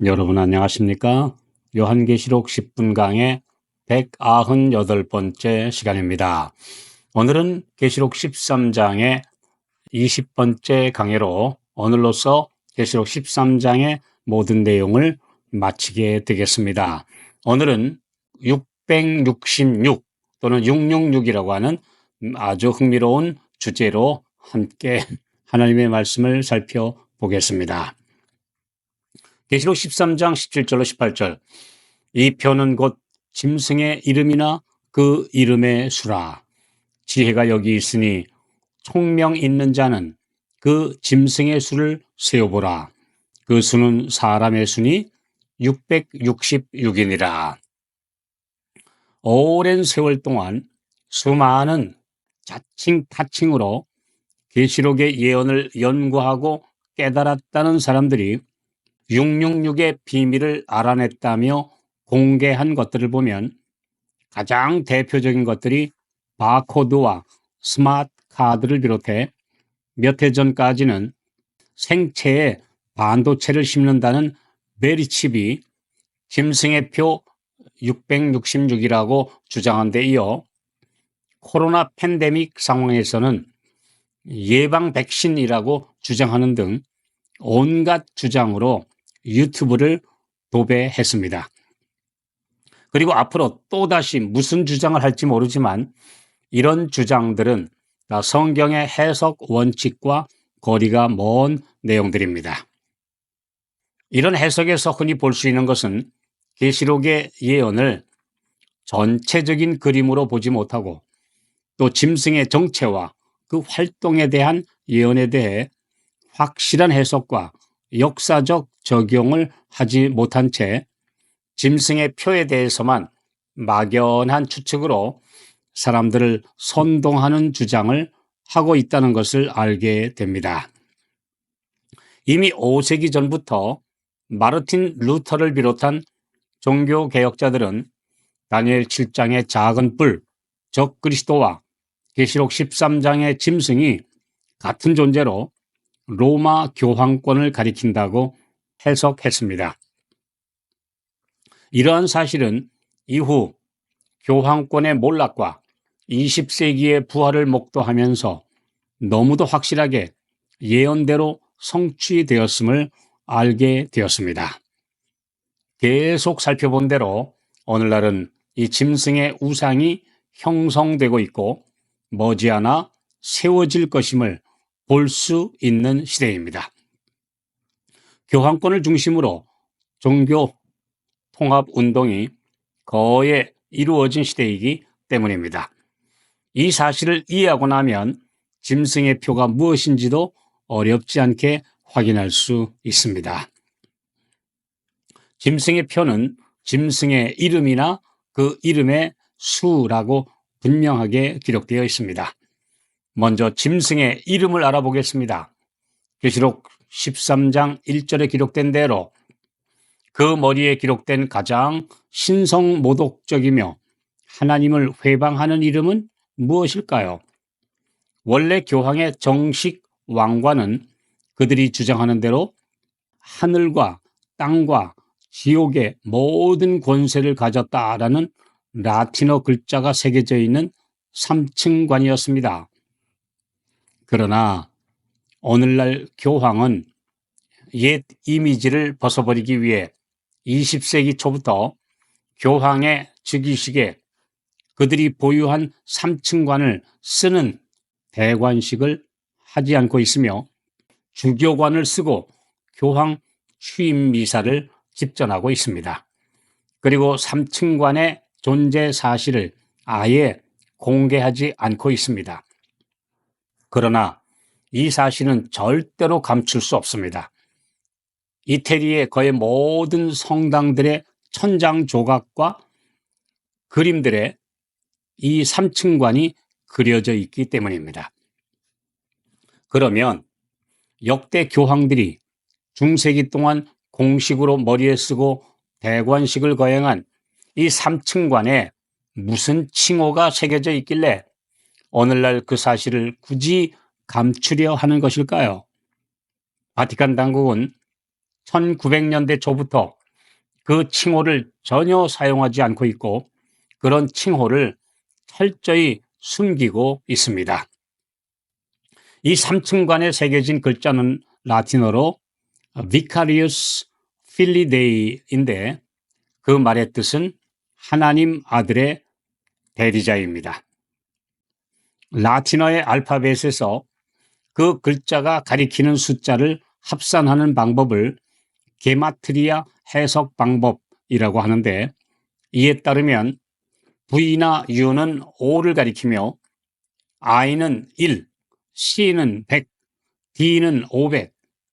여러분 안녕하십니까? 요한계시록 10분 강의 198번째 시간입니다. 오늘은 계시록 13장의 20번째 강의로 오늘로써 계시록 13장의 모든 내용을 마치게 되겠습니다. 오늘은 666 또는 666이라고 하는 아주 흥미로운 주제로 함께 하나님의 말씀을 살펴보겠습니다. 계시록 13장 17절로 18절. 이 표는 곧 짐승의 이름이나 그 이름의 수라. 지혜가 여기 있으니 총명 있는 자는 그 짐승의 수를 세어보라. 그 수는 사람의 수니 666이니라. 오랜 세월 동안 수많은 자칭 타칭으로 계시록의 예언을 연구하고 깨달았다는 사람들이 666의 비밀을 알아냈다며 공개한 것들을 보면 가장 대표적인 것들이 바코드와 스마트 카드를 비롯해 몇 해 전까지는 생체에 반도체를 심는다는 베리칩이 짐승의 표 666이라고 주장한 데 이어 코로나 팬데믹 상황에서는 예방 백신이라고 주장하는 등 온갖 주장으로 유튜브를 도배했습니다. 그리고 앞으로 또다시 무슨 주장을 할지 모르지만 이런 주장들은 성경의 해석 원칙과 거리가 먼 내용들입니다. 이런 해석에서 흔히 볼 수 있는 것은 계시록의 예언을 전체적인 그림으로 보지 못하고 또 짐승의 정체와 그 활동에 대한 예언에 대해 확실한 해석과 역사적 적용을 하지 못한 채 짐승의 표에 대해서만 막연한 추측으로 사람들을 선동하는 주장을 하고 있다는 것을 알게 됩니다. 이미 5세기 전부터 마르틴 루터를 비롯한 종교개혁자들은 다니엘 7장의 작은 뿔, 적 그리스도와 계시록 13장의 짐승이 같은 존재로 로마 교황권을 가리킨다고 해석했습니다. 이러한 사실은 이후 교황권의 몰락과 20세기의 부활을 목도하면서 너무도 확실하게 예언대로 성취되었음을 알게 되었습니다. 계속 살펴본 대로 오늘날은 이 짐승의 우상이 형성되고 있고 머지않아 세워질 것임을 볼 수 있는 시대입니다. 교황권을 중심으로 종교 통합 운동이 거의 이루어진 시대이기 때문입니다. 이 사실을 이해하고 나면 짐승의 표가 무엇인지도 어렵지 않게 확인할 수 있습니다. 짐승의 표는 짐승의 이름이나 그 이름의 수라고 분명하게 기록되어 있습니다. 먼저 짐승의 이름을 알아보겠습니다. 계시록 13장 1절에 기록된 대로 그 머리에 기록된 가장 신성모독적이며 하나님을 회방하는 이름은 무엇일까요? 원래 교황의 정식 왕관은 그들이 주장하는 대로 하늘과 땅과 지옥의 모든 권세를 가졌다라는 라틴어 글자가 새겨져 있는 3층관이었습니다. 그러나 오늘날 교황은 옛 이미지를 벗어버리기 위해 20세기 초부터 교황의 즉위식에 그들이 보유한 3층관을 쓰는 대관식을 하지 않고 있으며 주교관을 쓰고 교황 취임 미사를 집전하고 있습니다. 그리고 3층관의 존재 사실을 아예 공개하지 않고 있습니다. 그러나 이 사실은 절대로 감출 수 없습니다. 이태리의 거의 모든 성당들의 천장 조각과 그림들에 이 3층관이 그려져 있기 때문입니다. 그러면 역대 교황들이 중세기 동안 공식으로 머리에 쓰고 대관식을 거행한 이 3층관에 무슨 칭호가 새겨져 있길래 오늘날 그 사실을 굳이 감추려 하는 것일까요? 바티칸 당국은 1900년대 초부터 그 칭호를 전혀 사용하지 않고 있고 그런 칭호를 철저히 숨기고 있습니다. 이 3층관에 새겨진 글자는 라틴어로 Vicarius Filii Dei인데 그 말의 뜻은 하나님 아들의 대리자입니다. 라틴어의 알파벳에서 그 글자가 가리키는 숫자를 합산하는 방법을 게마트리아 해석 방법이라고 하는데 이에 따르면 V나 U는 5를 가리키며 I는 1, C는 100, D는 500,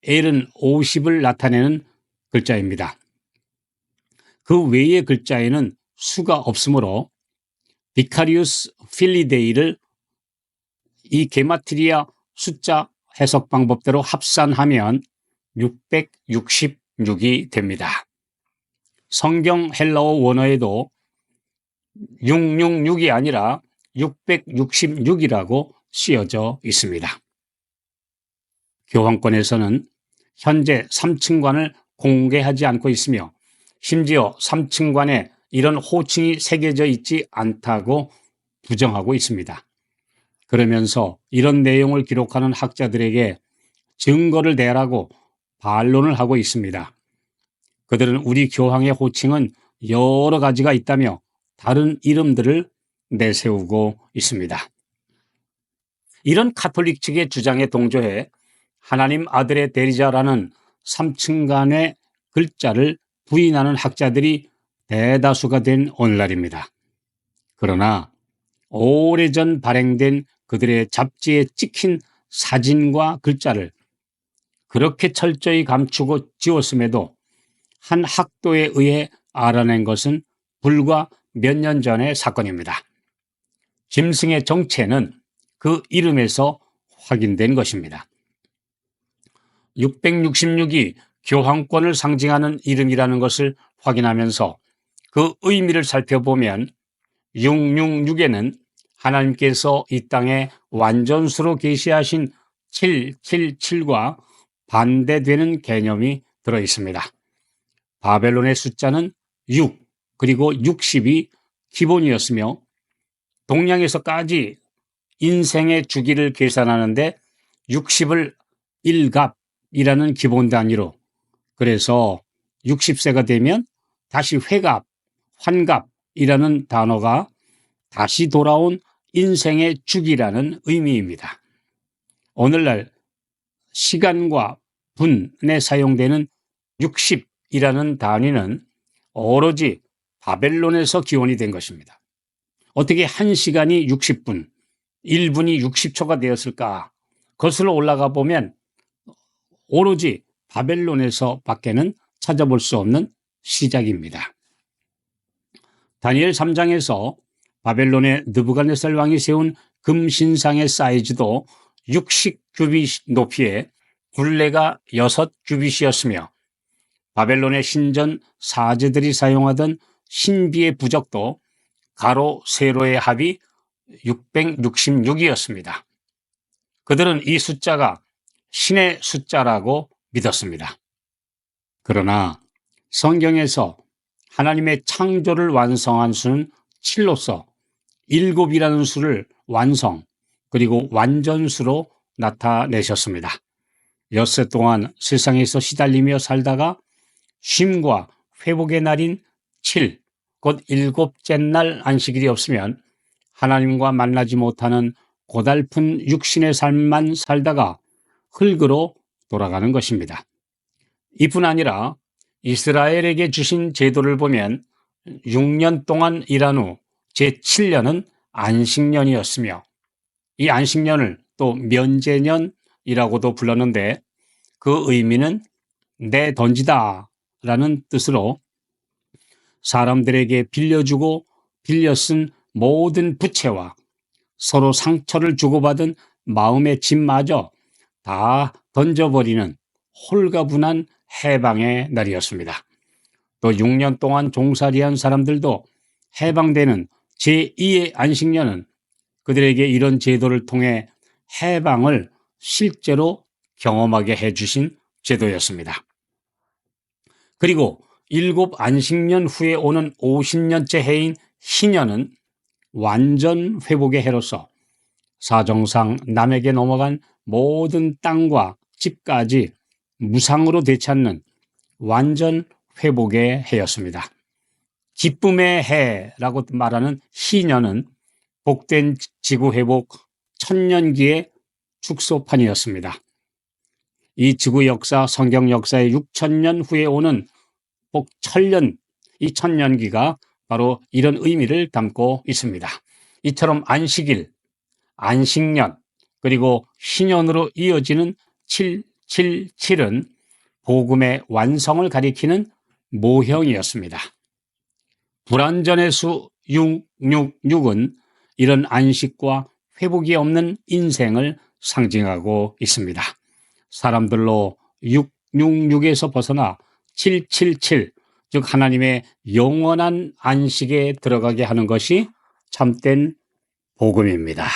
L은 50을 나타내는 글자입니다. 그 외의 글자에는 수가 없으므로 비카리우스 필리데이를 이 게마트리아 숫자 해석 방법대로 합산하면 666이 됩니다. 성경 헬라어 원어에도 666이 아니라 666이라고 쓰여져 있습니다. 교황권에서는 현재 3층관을 공개하지 않고 있으며 심지어 3층관에 이런 호칭이 새겨져 있지 않다고 부정하고 있습니다. 그러면서 이런 내용을 기록하는 학자들에게 증거를 대라고 반론을 하고 있습니다. 그들은 우리 교황의 호칭은 여러 가지가 있다며 다른 이름들을 내세우고 있습니다. 이런 카톨릭 측의 주장에 동조해 하나님 아들의 대리자라는 3층간의 글자를 부인하는 학자들이 대다수가 된 오늘날입니다. 그러나 오래전 발행된 그들의 잡지에 찍힌 사진과 글자를 그렇게 철저히 감추고 지웠음에도 한 학도에 의해 알아낸 것은 불과 몇 년 전의 사건입니다. 짐승의 정체는 그 이름에서 확인된 것입니다. 666이 교황권을 상징하는 이름이라는 것을 확인하면서 그 의미를 살펴보면 666에는 하나님께서 이 땅에 완전수로 계시하신 777과 반대되는 개념이 들어 있습니다. 바벨론의 숫자는 6 그리고 60이 기본이었으며 동양에서까지 인생의 주기를 계산하는데 60을 1갑이라는 기본 단위로 그래서 60세가 되면 다시 회갑, 환갑이라는 단어가 다시 돌아온 인생의 주기라는 의미입니다. 오늘날 시간과 분에 사용되는 60이라는 단위는 오로지 바벨론에서 기원이 된 것입니다. 어떻게 1시간이 60분, 1분이 60초가 되었을까? 거슬러 올라가 보면 오로지 바벨론에서 밖에는 찾아볼 수 없는 시작입니다. 다니엘 3장에서 바벨론의 느부갓네살 왕이 세운 금신상의 사이즈도 60규빗 높이에 굴레가 6규빗이었으며 바벨론의 신전 사제들이 사용하던 신비의 부적도 가로, 세로의 합이 666이었습니다. 그들은 이 숫자가 신의 숫자라고 믿었습니다. 그러나 성경에서 하나님의 창조를 완성한 수는 7로서 7이라는 수를 완성 그리고 완전수로 나타내셨습니다. 엿새 동안 세상에서 시달리며 살다가 쉼과 회복의 날인 7, 곧 7째 날 안식일이 없으면 하나님과 만나지 못하는 고달픈 육신의 삶만 살다가 흙으로 돌아가는 것입니다. 이뿐 아니라 이스라엘에게 주신 제도를 보면 6년 동안 일한 후 제7년은 안식년이었으며 이 안식년을 또 면제년이라고도 불렀는데 그 의미는 내던지다 라는 뜻으로 사람들에게 빌려주고 빌려 쓴 모든 부채와 서로 상처를 주고받은 마음의 짐마저 다 던져버리는 홀가분한 해방의 날이었습니다. 또 6년 동안 종살이한 사람들도 해방되는 제2의 안식년은 그들에게 이런 제도를 통해 해방을 실제로 경험하게 해주신 제도였습니다. 그리고 7 안식년 후에 오는 50년째 해인 희년은 완전 회복의 해로서 사정상 남에게 넘어간 모든 땅과 집까지 무상으로 되찾는 완전 회복의 해였습니다. 기쁨의 해라고 말하는 희년은 복된 지구 회복 천년기의 축소판이었습니다. 이 지구 역사, 성경 역사의 6천년 후에 오는 복천년, 이 천년기가 바로 이런 의미를 담고 있습니다. 이처럼 안식일, 안식년, 그리고 희년으로 이어지는 777은 복음의 완성을 가리키는 모형이었습니다. 불완전의 수 666은 이런 안식과 회복이 없는 인생을 상징하고 있습니다. 사람들로 666에서 벗어나 777, 즉 하나님의 영원한 안식에 들어가게 하는 것이 참된 복음입니다.